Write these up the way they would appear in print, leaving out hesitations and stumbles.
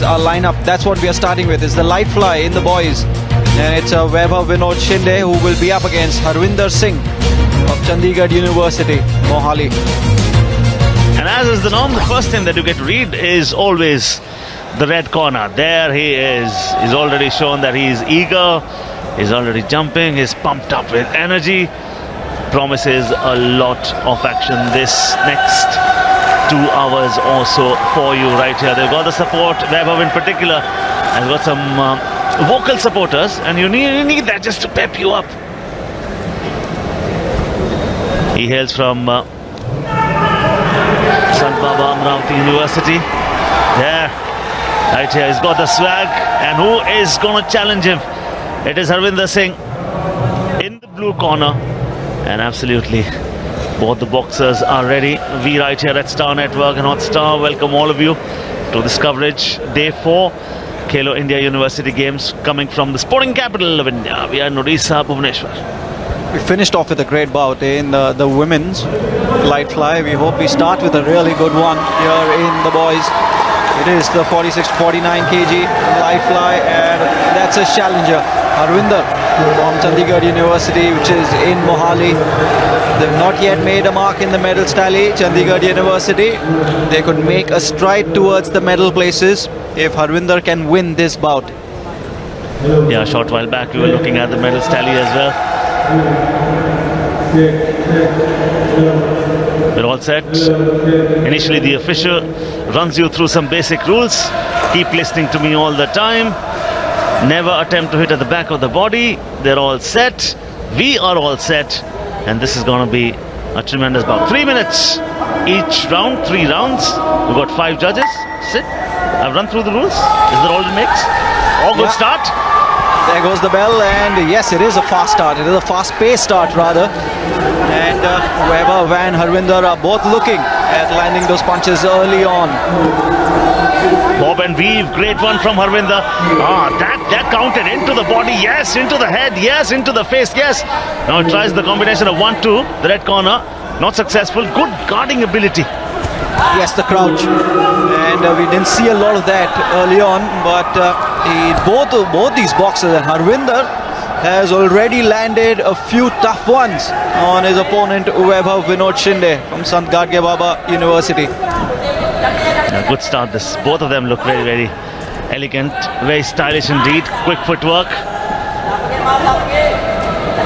our lineup. That's what we are starting with. It's the Lightfly in the boys. And it's VAIBHAV Vinod Shinde who will be up against Harwinder Singh of Chandigarh University, Mohali. And as is the norm, the first thing that you get to read is always the red corner. There he is. He's already shown that he's eager. He's already jumping. He's pumped up with energy. Promises a lot of action this next 2 hours or so for you right here. They've got the support. VAIBHAV in particular has got some vocal supporters, and you need that just to pep you up. He hails from Sant Baba Amravati University. There, right here, he's got the swag, and who is going to challenge him? It is Harwinder Singh in the blue corner, and absolutely both the boxers are ready. We right here at Star Network and Hotstar welcome all of you to this coverage, day 4, Khelo India University Games, coming from the sporting capital of India. We are in Odisha, Bhubaneswar. We finished off with a great bout in the women's Lightfly. We hope we start with a really good one here in the boys. It is the 46-49 kg Lightfly, and that's a challenger, Harwinder from Chandigarh University, which is in Mohali. They've not yet made a mark in the medals tally. Chandigarh University, they could make a stride towards the medal places if Harwinder can win this bout. Yeah, a short while back we were looking at the medals tally as well. We're all set. Initially the official runs you through some basic rules. Keep listening to me all the time. Never attempt to hit at the back of the body. They're all set. We are all set. And this is going to be a tremendous bout. 3 minutes each round, 3 rounds. We've got 5 judges. Sit. I've run through the rules. Is that all it makes? All good start. There goes the bell, and yes, it is a fast start. It is a fast-paced start, rather. And VAIBHAV and Harwinder are both looking at landing those punches early on. Bob and weave, great one from Harwinder. That counted into the body, yes, into the head, yes, into the face, yes. Now he tries the combination of 1-2, the red corner, not successful. Good guarding ability. Yes, the crouch, and we didn't see a lot of that early on, but both these boxers, and Harwinder has already landed a few tough ones on his opponent VAIBHAV Vinod Shinde from Sant Gadge Baba University. A good start. Both of them look very, very elegant, very stylish indeed. Quick footwork,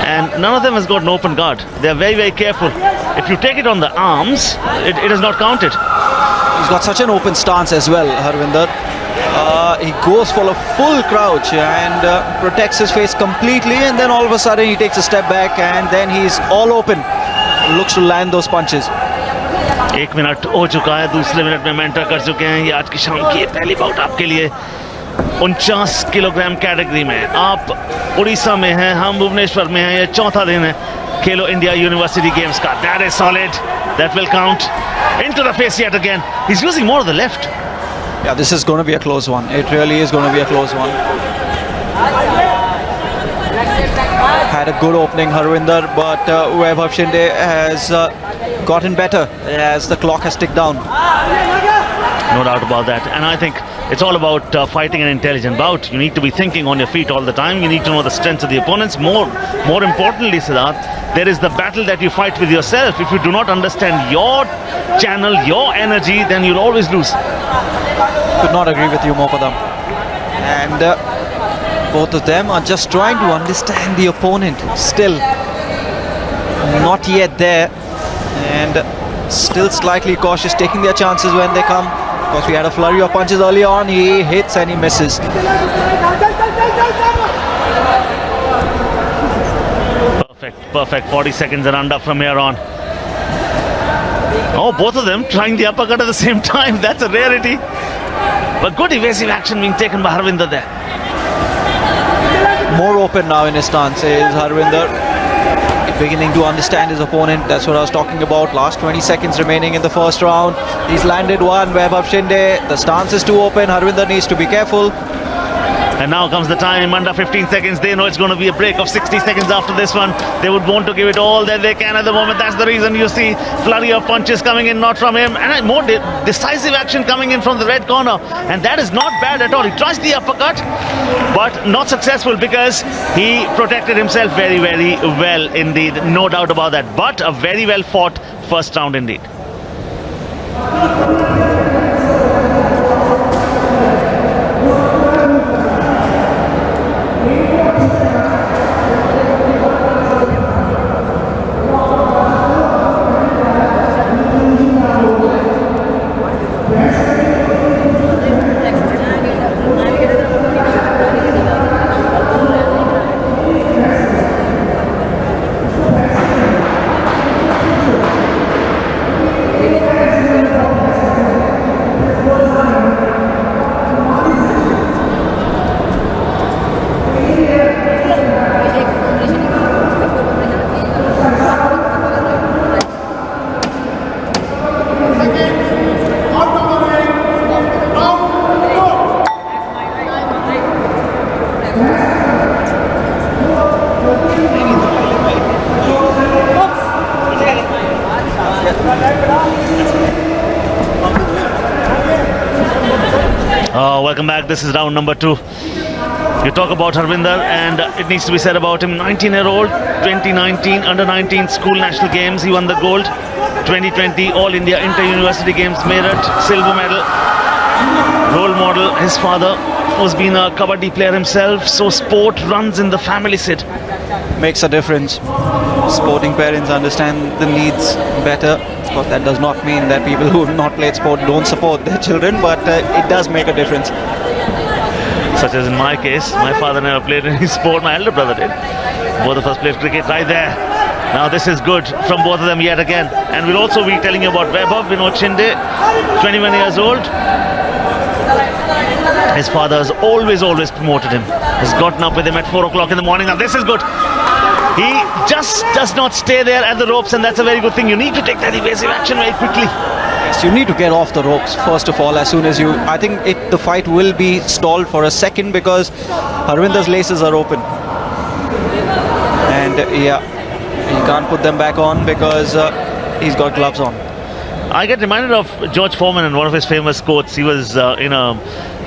and none of them has got an open guard. They are very, very careful. If you take it on the arms, it is not counted. He's got such an open stance as well, Harwinder. He goes for a full crouch and protects his face completely, and then all of a sudden he takes a step back, and then he's all open. Looks to land those punches. 1 minute हो चुका है, दूसरे minute में enter कर चुके हैं। ये आज की शाम की पहली बाउट आपके लिए 49 किलोग्राम कैटेगरी में। आप उड़ीसा में हैं, हम भुवनेश्वर में हैं। ये चौथा दिन है Khelo India University Games का. That is solid. That will count. Into the face yet again. He's using more of the left. Yeah, this is going to be a close one. It really is going to be a close one. Had a good opening, Harwinder, but VAIBHAV Shinde has gotten better as the clock has ticked down. No doubt about that. And I think it's all about fighting an intelligent bout. You need to be thinking on your feet all the time. You need to know the strengths of the opponents. More importantly, Siddharth, there is the battle that you fight with yourself. If you do not understand your channel, your energy, then you'll always lose. Could not agree with you, Mopadam. And both of them are just trying to understand the opponent. Still not yet there, and still slightly cautious, taking their chances when they come. Of course, we had a flurry of punches early on. He hits and he misses. Perfect. 40 seconds and under from here on. Oh, both of them trying the uppercut at the same time. That's a rarity. But good evasive action being taken by Harwinder there. More open now in his stance is Harwinder. Beginning to understand his opponent. That's what I was talking about. Last 20 seconds remaining in the first round. He's landed one. VAIBHAV Shinde. The stance is too open. Harwinder needs to be careful. And now comes the time, under 15 seconds. They know it's going to be a break of 60 seconds after this one. They would want to give it all that they can at the moment. That's the reason you see flurry of punches coming in, not from him. And more decisive action coming in from the red corner. And that is not bad at all. He tries the uppercut, but not successful because he protected himself very, very well indeed. No doubt about that. But a very well fought first round indeed. Welcome back. This is round number 2. You talk about Harwinder, and it needs to be said about him. 19-year-old, 2019 under-19 school national games. He won the gold. 2020 All India Inter-University Games, Meerut, silver medal. Role model. His father was being a kabaddi player himself, so sport runs in the family, Sid. Makes a difference. Sporting parents understand the needs better. Of course, that does not mean that people who have not played sport don't support their children, but it does make a difference. Such as in my case, my father never played any sport, my elder brother did. Both of us played cricket right there. Now this is good from both of them yet again. And we'll also be telling you about VAIBHAV, Vinod Shinde, 21 years old. His father has always promoted him. Has gotten up with him at 4 o'clock in the morning. Now this is good. He just does not stay there at the ropes, and that's a very good thing. You need to take that evasive action very quickly. Yes, you need to get off the ropes first of all. As soon as you, I think the fight will be stalled for a second because Harwinder's laces are open, and yeah, he can't put them back on because he's got gloves on. I get reminded of George Foreman and one of his famous quotes. He was in a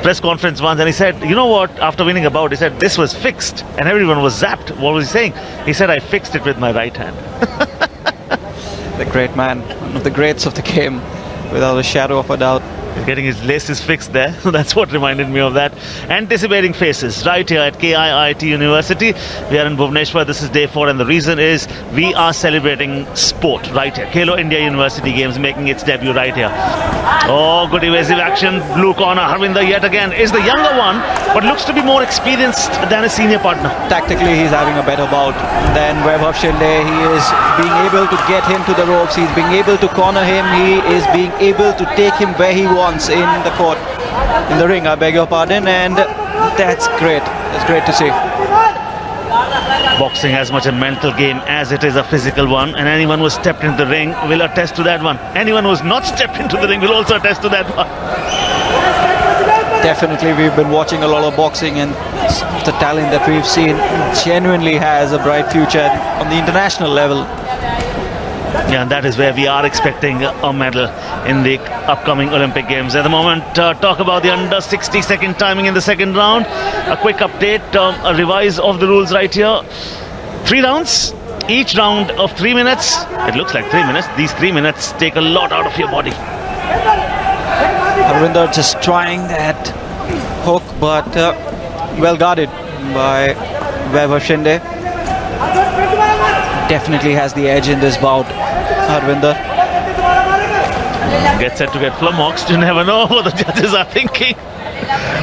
press conference once and he said, you know what, after winning a bout, he said, this was fixed, and everyone was zapped. What was he saying? He said, I fixed it with my right hand. The great man, one of the greats of the game, without a shadow of a doubt. He's getting his laces fixed there. That's what reminded me of that. Anticipating faces right here at KIIT University. We are in Bhubaneswar. This is day 4, and the reason is we are celebrating sport right here. Khelo India University Games making its debut right here. Oh, good evasive action. Blue corner. Harwinder yet again is the younger one, but looks to be more experienced than his senior partner. Tactically, he's having a better bout than VAIBHAV Shinde. He is being able to get him to the ropes. He's being able to corner him. He is being able to take him where he wants in the court, in the ring, I beg your pardon, and that's great. That's great to see. Boxing as much a mental game as it is a physical one, and anyone who stepped into the ring will attest to that one. Anyone who's not stepped into the ring will also attest to that one. Definitely, we've been watching a lot of boxing, and the talent that we've seen genuinely has a bright future on the international level. Yeah, and that is where we are expecting a medal in the upcoming Olympic Games. At the moment, talk about the under 60-second timing in the second round. A quick update, a revise of the rules right here. 3 rounds, each round of 3 minutes. It looks like 3 minutes. These 3 minutes take a lot out of your body. Harwinder just trying that hook, but well guarded by VAIBHAV Shinde. Definitely has the edge in this bout, Harwinder. Gets set to get flummoxed. You never know what the judges are thinking.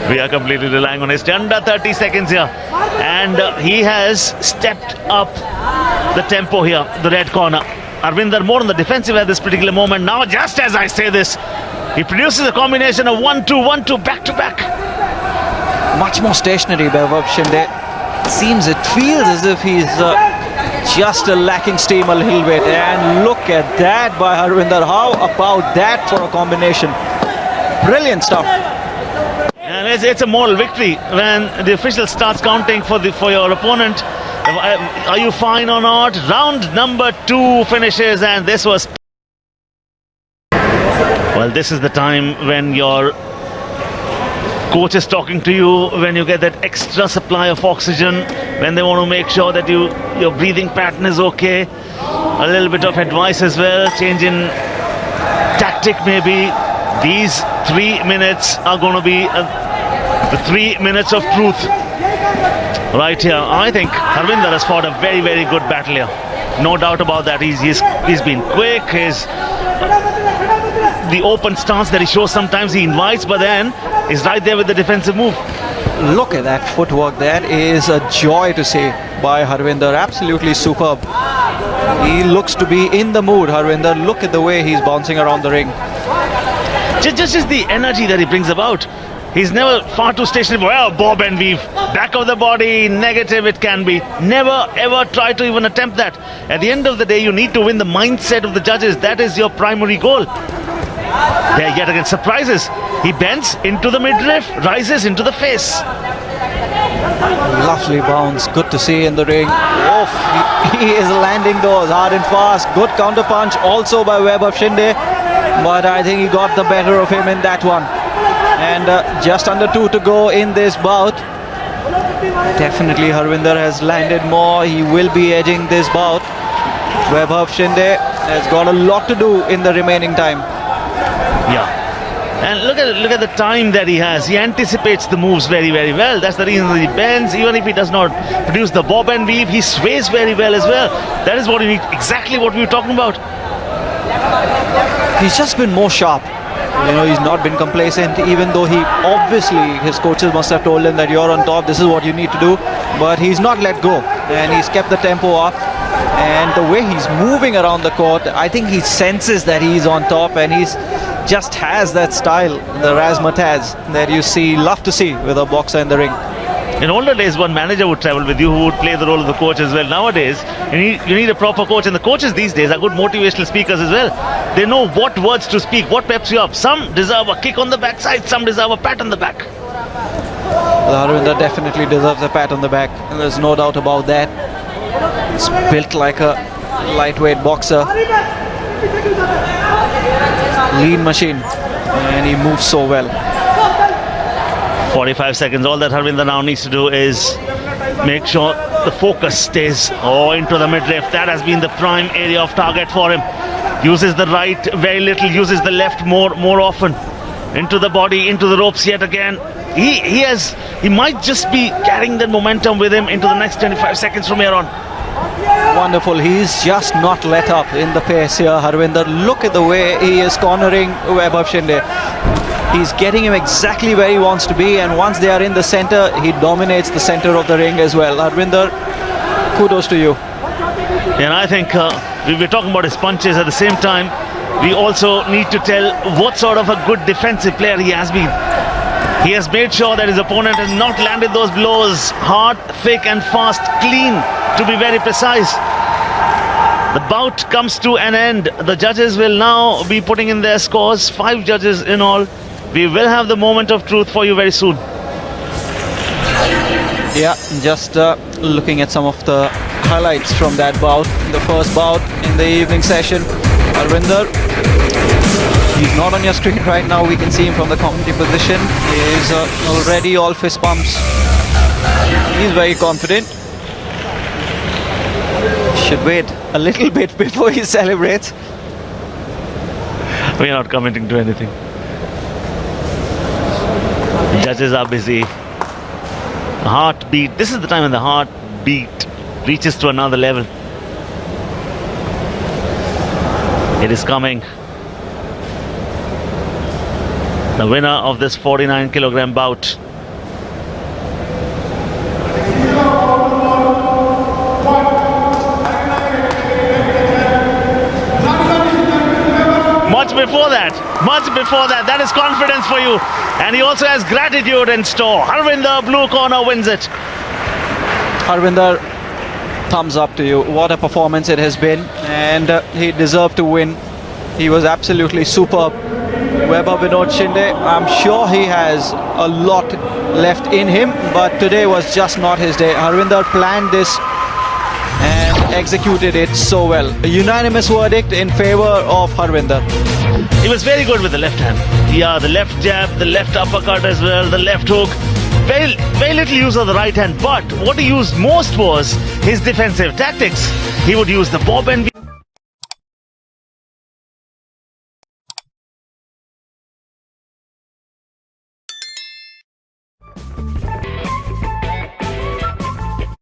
We are completely relying on his under 30 seconds here. And he has stepped up the tempo here, the red corner. Harwinder more on the defensive at this particular moment. Now, just as I say this, he produces a combination of 1-2, 1-2, back-to-back. Much more stationary, VAIBHAV Shinde. It feels as if he's just lacking steam a little bit, and look at that by Harwinder. How about that for a combination? Brilliant stuff. And it's a moral victory when the official starts counting for your opponent. Are you fine or not? Round number 2 finishes, and this was... Well, this is the time when your coach is talking to you, when you get that extra supply of oxygen, when they want to make sure that your breathing pattern is okay. A little bit of advice as well, change in tactic maybe. These 3 minutes are going to be the 3 minutes of truth right here. I think Harwinder has fought a very, very good battle here. No doubt about that. He's been quick. The open stance that he shows sometimes he invites, but then he's right there with the defensive move. Look at that footwork. That is a joy to see by Harwinder. Absolutely superb. He looks to be in the mood, Harwinder. Look at the way he's bouncing around the ring. Just the energy that he brings about. He's never far too stationary. Well, bob and weave, back of the body, negative it can be. Never ever try to even attempt that. At the end of the day, you need to win the mindset of the judges. That is your primary goal. There yet again surprises. He bends into the midriff, rises into the face. Lovely bounce, good to see in the ring. Oh, he is landing those hard and fast. Good counter punch also by VAIBHAV Shinde, but I think he got the better of him in that one. And just under 2 to go in this bout. Definitely Harwinder has landed more. He will be edging this bout. VAIBHAV Shinde has got a lot to do in the remaining time. Yeah. And look at the time that he has. He anticipates the moves very, very well. That's the reason he bends. Even if he does not produce the bob and weave, he sways very well as well. That is what we need, exactly what we were talking about. He's just been more sharp. You know, he's not been complacent, even though obviously his coaches must have told him that you're on top, this is what you need to do. But he's not let go, and he's kept the tempo up. And the way he's moving around the court, I think he senses that he's on top, and he's just has that style, the razzmatazz that you love to see with a boxer in the ring. In older days, one manager would travel with you who would play the role of the coach as well. Nowadays, you need a proper coach, and the coaches these days are good motivational speakers as well. They know what words to speak, what peps you up. Some deserve a kick on the backside, some deserve a pat on the back. Harwinder definitely deserves a pat on the back, and there's no doubt about that. He's built like a lightweight boxer. Lean machine, and he moves so well. 45 seconds. All that Harwinder now needs to do is make sure the focus stays into the midriff. That has been the prime area of target for him. Uses the right very little, uses the left more often. Into the body, into the ropes yet again. He might just be carrying that momentum with him into the next 25 seconds from here on. Wonderful. He's just not let up in the pace here, Harwinder. Look at the way he is cornering VAIBHAV Shinde. He's getting him exactly where he wants to be, and once they are in the center, he dominates the center of the ring as well. Harwinder, kudos to you. And I think we were talking about his punches. At the same time, we also need to tell what sort of a good defensive player he has been. He has made sure that his opponent has not landed those blows hard, thick and fast, clean, to be very precise. The bout comes to an end. The judges will now be putting in their scores. 5 judges in all. We will have the moment of truth for you very soon. Yeah, just looking at some of the highlights from that bout. The first bout in the evening session. Harwinder, he's not on your screen right now. We can see him from the commentary position. He is already all fist pumps. He's very confident. Should wait a little bit before he celebrates. We are not commenting to anything. Judges are busy. Heartbeat. This is the time when the heartbeat reaches to another level. It is coming. The winner of this 49-kilogram bout. Much before that, that is confidence for you. And he also has gratitude in store. Harwinder, blue corner, wins it. Harwinder, thumbs up to you. What a performance it has been, and he deserved to win. He was absolutely superb. Weber Vinod Shinde. I'm sure he has a lot left in him, but today was just not his day. Harwinder planned this and executed it so well. A unanimous verdict in favor of Harwinder. He was very good with the left hand. Yeah, the left jab, the left uppercut as well, the left hook. Very little use of the right hand, but what he used most was his defensive tactics. He would use the bob and weave.